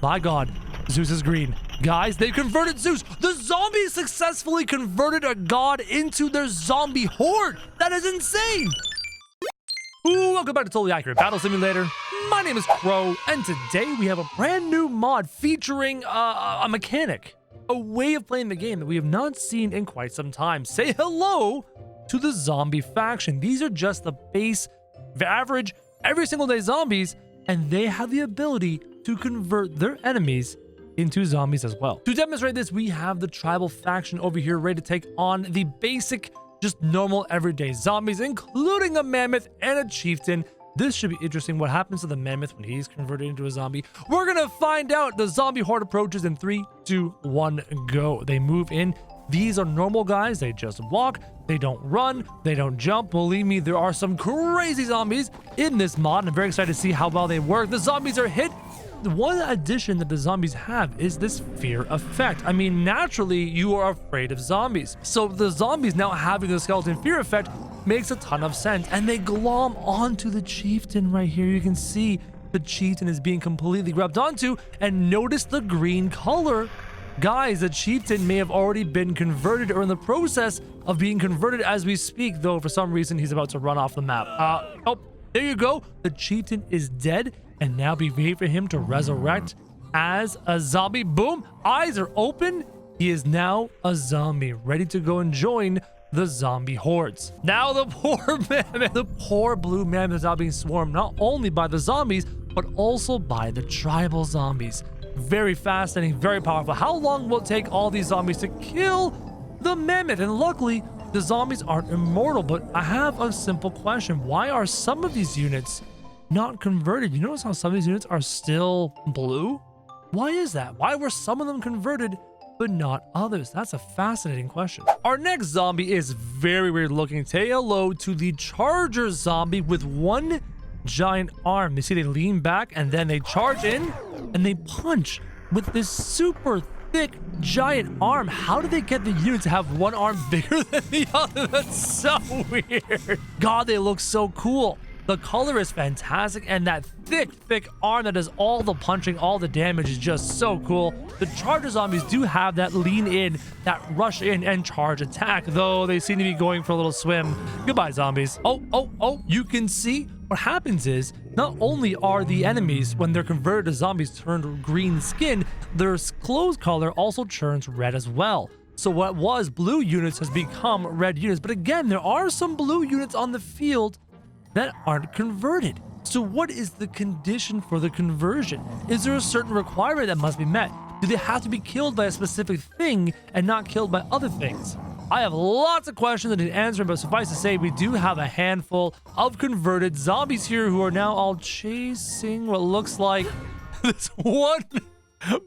My God, Zeus is green. Guys, they converted Zeus. The zombies successfully converted a god into their zombie horde. That is insane. Ooh, welcome back to Totally Accurate Battle Simulator. My name is Crow, and today we have a brand new mod featuring a mechanic, a way of playing the game that we have not seen in quite some time. Say hello to the zombie faction. These are just the base, average, every single day zombies, and they have the ability to convert their enemies into zombies as well. To demonstrate this, we have the tribal faction over here ready to take on the basic, just normal everyday zombies, including a mammoth and a chieftain. This should be interesting. What happens to the mammoth when he's converted into a zombie? We're gonna find out. The zombie horde approaches in 3, 2, 1, go. They move in. These are normal guys. They just walk. They don't run. They don't jump. Believe me, there are some crazy zombies in this mod. I'm very excited to see how well they work. The zombies are hit. One addition that the zombies have is this fear effect. I mean, naturally, you are afraid of zombies. So the zombies now having the skeleton fear effect makes a ton of sense. And they glom onto the chieftain right here. You can see the chieftain is being completely grabbed onto. And notice the green color. Guys, the chieftain may have already been converted or in the process of being converted as we speak, though for some reason he's about to run off the map. Oh, there you go. The chieftain is dead. And now we wait for him to resurrect as a zombie. Boom, eyes are open. He is now a zombie, ready to go and join the zombie hordes. Now the poor mammoth, the poor blue mammoth is now being swarmed not only by the zombies, but also by the tribal zombies. Very fascinating, very powerful. How long will it take all these zombies to kill the mammoth? And luckily, the zombies aren't immortal, but I have a simple question. Why are some of these units not converted? You notice how some of these units are still blue? Why is that? Why were some of them converted but not others? That's a fascinating question. Our next zombie is very weird looking. Say hello to the charger zombie with one giant arm. You see they lean back and then they charge in and they punch with this super thick giant arm. How do they get the unit to have one arm bigger than the other? That's so weird. God, they look so cool. The color is fantastic, and that thick arm that does all the punching, all the damage is just so cool. The charger zombies do have that lean in, that rush in and charge attack, though they seem to be going for a little swim. Goodbye, zombies. Oh, you can see what happens is not only are the enemies, when they're converted to zombies, turned green skin, their clothes color also turns red as well. So what was blue units has become red units. But again, there are some blue units on the field that aren't converted. So what is the condition for the conversion? Is there a certain requirement that must be met? Do they have to be killed by a specific thing and not killed by other things? I have lots of questions I need to answer, but suffice to say, we do have a handful of converted zombies here who are now all chasing what looks like this one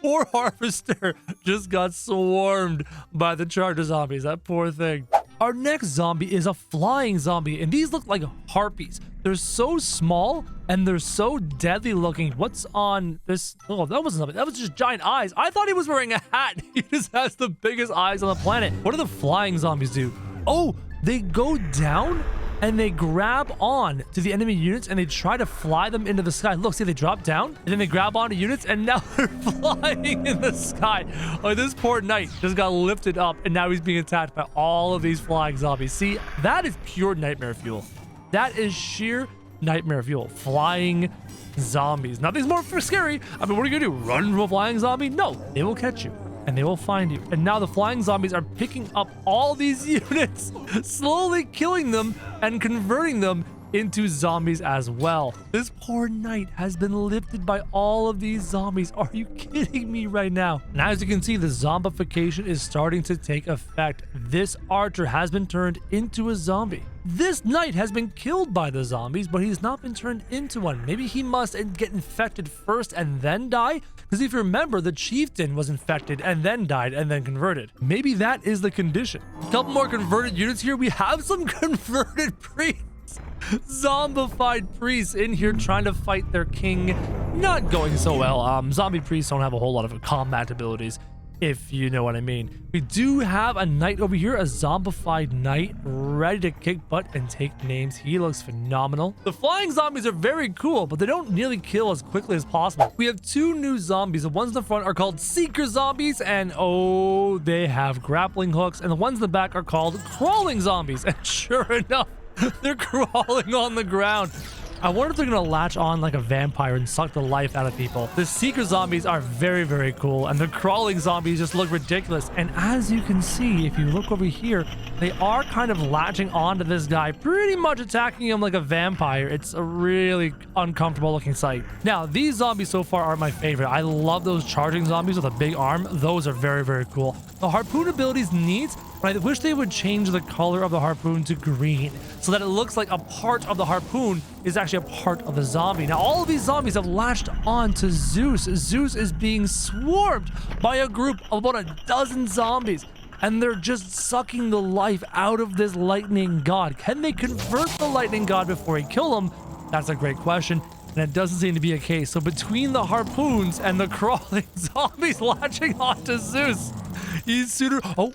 poor harvester just got swarmed by the charger zombies. That poor thing. Our next zombie is a flying zombie, and these look like harpies. They're so small and they're so deadly looking. What's on this? Oh, that wasn't something. That was just giant eyes. I thought he was wearing a hat. He just has the biggest eyes on the planet. What do the flying zombies do? Oh, they go down and they grab on to the enemy units and they try to fly them into the sky. Look, see, they drop down and then they grab onto units and now they're flying in the sky. Oh, this poor knight just got lifted up and now he's being attacked by all of these flying zombies. See, that is pure nightmare fuel. That is sheer nightmare fuel. Flying zombies. Nothing's more scary. I mean, what are you gonna do? Run from a flying zombie? No, they will catch you. And they will find you. And now the flying zombies are picking up all these units, slowly killing them and converting them into zombies as well. This poor knight has been lifted by all of these zombies. Are you kidding me right now? And as you can see, the zombification is starting to take effect. This archer has been turned into a zombie. This knight has been killed by the zombies, but he's not been turned into one. Maybe he must get infected first and then die? Because if you remember, the chieftain was infected and then died and then converted. Maybe that is the condition. A couple more converted units here. We have some converted priests. Zombified priests in here trying to fight their king. Not going so well. Zombie priests don't have a whole lot of combat abilities. if you know what I mean. We do have a knight over here, a zombified knight, ready to kick butt and take names. He looks phenomenal. The flying zombies are very cool, but they don't nearly kill as quickly as possible. We have two new zombies. The ones in the front are called seeker zombies, and oh, they have grappling hooks, and the ones in the back are called crawling zombies. And sure enough, they're crawling on the ground. I wonder if they're gonna latch on like a vampire and suck the life out of people. The seeker zombies are very, very cool, and the crawling zombies just look ridiculous. And as you can see, if you look over here, they are kind of latching onto this guy, pretty much attacking him like a vampire. It's a really uncomfortable looking sight. Now, these zombies so far are my favorite. I love those charging zombies with a big arm. Those are very, very cool. The harpoon ability is neat, but I wish they would change the color of the harpoon to green so that it looks like a part of the harpoon is actually a part of the zombie. Now, all of these zombies have latched on to Zeus. Zeus is being swarmed by a group of about a dozen zombies, and they're just sucking the life out of this lightning god. Can they convert the lightning god before he kill him? That's a great question, and it doesn't seem to be a case. So between the harpoons and the crawling zombies latching onto Zeus, he's sooner... Oh,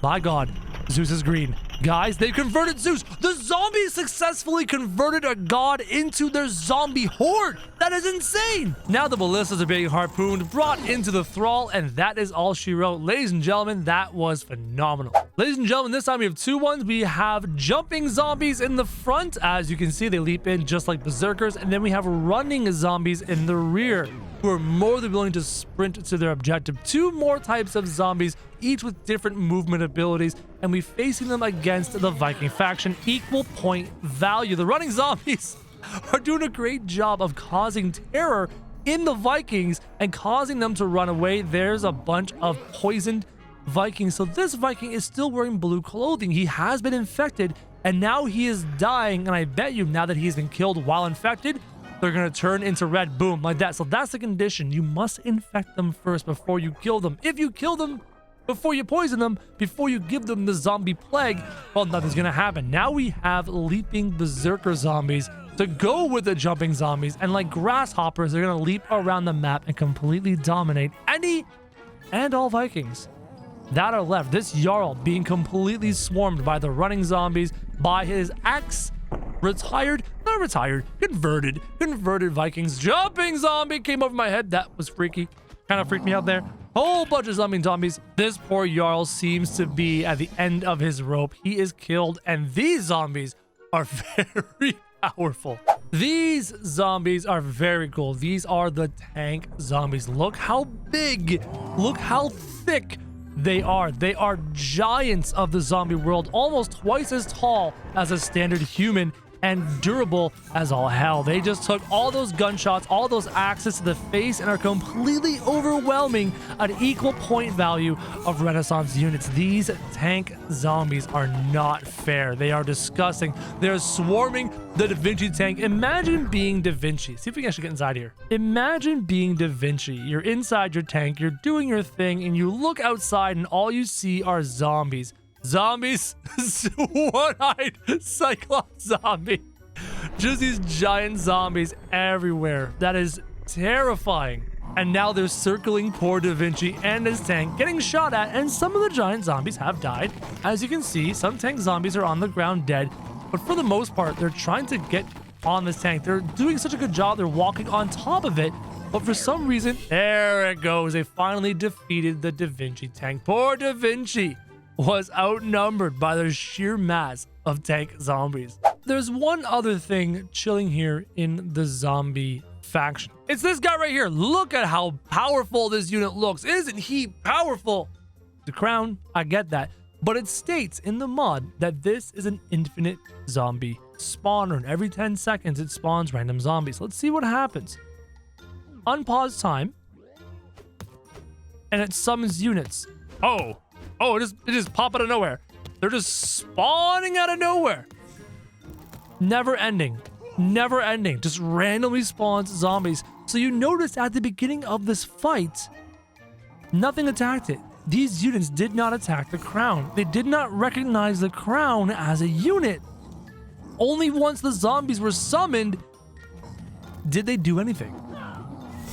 my god, Zeus is green. Guys, they converted Zeus. The zombies successfully converted a god into their zombie horde. That is insane. Now the ballistas are being harpooned, brought into the thrall, and that is all she wrote. Ladies and gentlemen, that was phenomenal. Ladies and gentlemen, this time we have two ones. We have jumping zombies in the front. As you can see, they leap in just like berserkers. And then we have running zombies in the rear who are more than willing to sprint to their objective. Two more types of zombies, each with different movement abilities, and we're facing them against the Viking faction. Equal point value. The running zombies are doing a great job of causing terror in the Vikings and causing them to run away. There's a bunch of poisoned Vikings. So this Viking is still wearing blue clothing. He has been infected, and now he is dying. And I bet you now that he's been killed while infected, they're going to turn into red. Boom, like that. So that's the condition. You must infect them first before you kill them. If you kill them before you poison them, before you give them the zombie plague, well, nothing's going to happen. Now we have leaping berserker zombies to go with the jumping zombies. And like grasshoppers, they're going to leap around the map and completely dominate any and all Vikings that are left. This Jarl being completely swarmed by the running zombies, by his converted Vikings. Jumping zombie came over my head. That was freaky. Kind of freaked me out there. Whole bunch of zombies. This poor Jarl seems to be at the end of his rope. He is killed, and these zombies are very powerful. These zombies are very cool. These are the tank zombies. Look how big, look how thick they are. They are giants of the zombie world, almost twice as tall as a standard human, and durable as all hell. They just took all those gunshots, all those axes to the face, and are completely overwhelming an equal point value of Renaissance units. These tank zombies are not fair. They are disgusting. They're swarming the Da Vinci tank. Imagine being Da Vinci. See if we can actually get inside here. Imagine being Da Vinci. You're inside your tank, you're doing your thing, and you look outside and all you see are zombies. Zombies, one-eyed Cyclops zombie. Just these giant zombies everywhere. That is terrifying. And now they're circling poor Da Vinci and his tank, getting shot at, and some of the giant zombies have died. As you can see, some tank zombies are on the ground dead, but for the most part, they're trying to get on this tank. They're doing such a good job. They're walking on top of it, but for some reason, there it goes. They finally defeated the Da Vinci tank. Poor Da Vinci was outnumbered by the sheer mass of tank zombies. There's one other thing chilling here in the zombie faction. It's this guy right here. Look at how powerful this unit looks. Isn't he powerful? The crown, I get that. But it states in the mod that this is an infinite zombie spawner, and every 10 seconds it spawns random zombies. Let's see what happens. Unpause time. And it summons units. Oh, it just pop out of nowhere. They're just spawning out of nowhere. Never ending. Never ending. Just randomly spawns zombies. So you notice at the beginning of this fight, nothing attacked it. These units did not attack the crown. They did not recognize the crown as a unit. Only once the zombies were summoned did they do anything.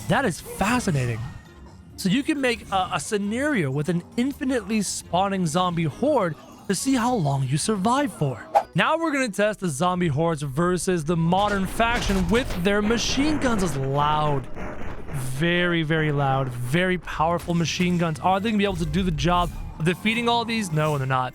That is fascinating. So you can make a scenario with an infinitely spawning zombie horde to see how long you survive for. Now we're going to test the zombie hordes versus the modern faction with their machine guns. As loud, very, very loud, very powerful machine guns. Are they going to be able to do the job of defeating all these? No, they're not.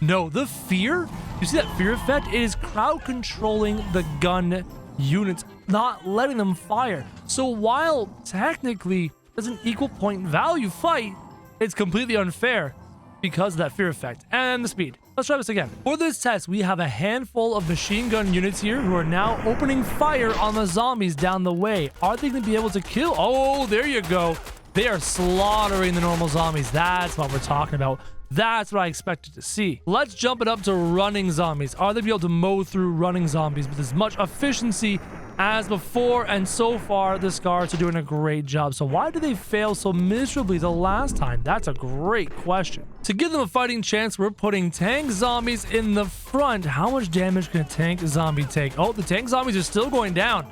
No, the fear, you see that fear effect? It is crowd controlling the gun units, not letting them fire. So while technically it's an equal point value fight, it's completely unfair because of that fear effect and the speed. Let's try this again. For this test, we have a handful of machine gun units here who are now opening fire on the zombies down the way. Are they going to be able to kill? Oh, there you go. They are slaughtering the normal zombies. That's what we're talking about. That's what I expected to see. Let's jump it up to running zombies. Are they be able to mow through running zombies with as much efficiency as before? And so far, the Scars are doing a great job. So why did they fail so miserably the last time? That's a great question. To give them a fighting chance, we're putting tank zombies in the front. How much damage can a tank zombie take? Oh, the tank zombies are still going down.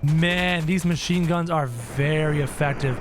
Man, these machine guns are very effective.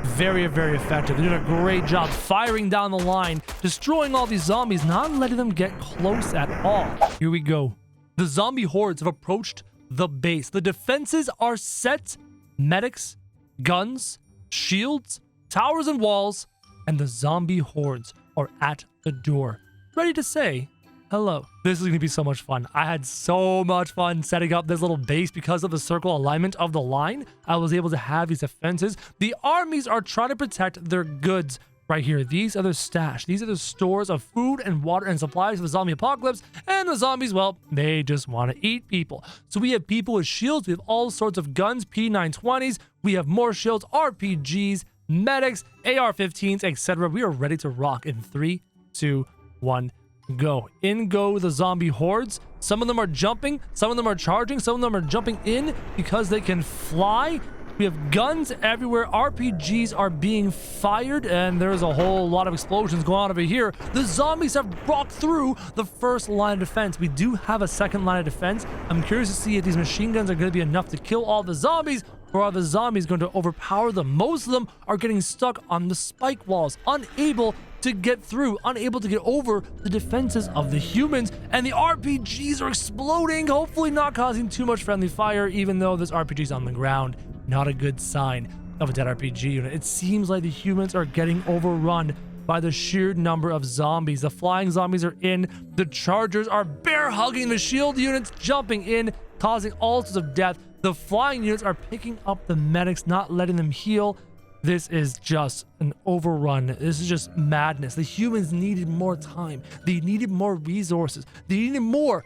Very, very effective. They're doing a great job firing down the line, destroying all these zombies, not letting them get close at all. Here we go. The zombie hordes have approached the base. The defenses are set. Medics, guns, shields, towers and walls, and the zombie hordes are at the door, ready to say hello. This is going to be so much fun. I had so much fun setting up this little base because of the circle alignment of the line. I was able to have these defenses. The armies are trying to protect their goods right here. These are the stash. These are the stores of food and water and supplies for the zombie apocalypse. And the zombies, well, they just want to eat people. So we have people with shields. We have all sorts of guns, P920s. We have more shields, RPGs, medics, AR-15s, etc. We are ready to rock in 3, 2, 1. Go. In go the zombie hordes. Some of them are jumping, some of them are charging, some of them are jumping in because they can fly. We have guns everywhere. RPGs are being fired, and there's a whole lot of explosions going on over here. The zombies have broke through the first line of defense. We do have a second line of defense. I'm curious to see if these machine guns are going to be enough to kill all the zombies, or are the zombies going to overpower them? Most of them are getting stuck on the spike walls, unable to get through, unable to get over the defenses of the humans, and the RPGs are exploding, hopefully not causing too much friendly fire, even though this RPG is on the ground. Not a good sign of a dead RPG unit. It seems like the humans are getting overrun by the sheer number of zombies. The flying zombies are in, the chargers are bear hugging the shield units, jumping in, causing all sorts of death. The flying units are picking up the medics, not letting them heal. This is just an overrun. This is just madness. The humans needed more time. They needed more resources. They needed more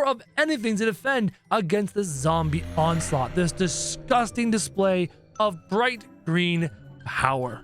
of anything to defend against this zombie onslaught. This disgusting display of bright green power.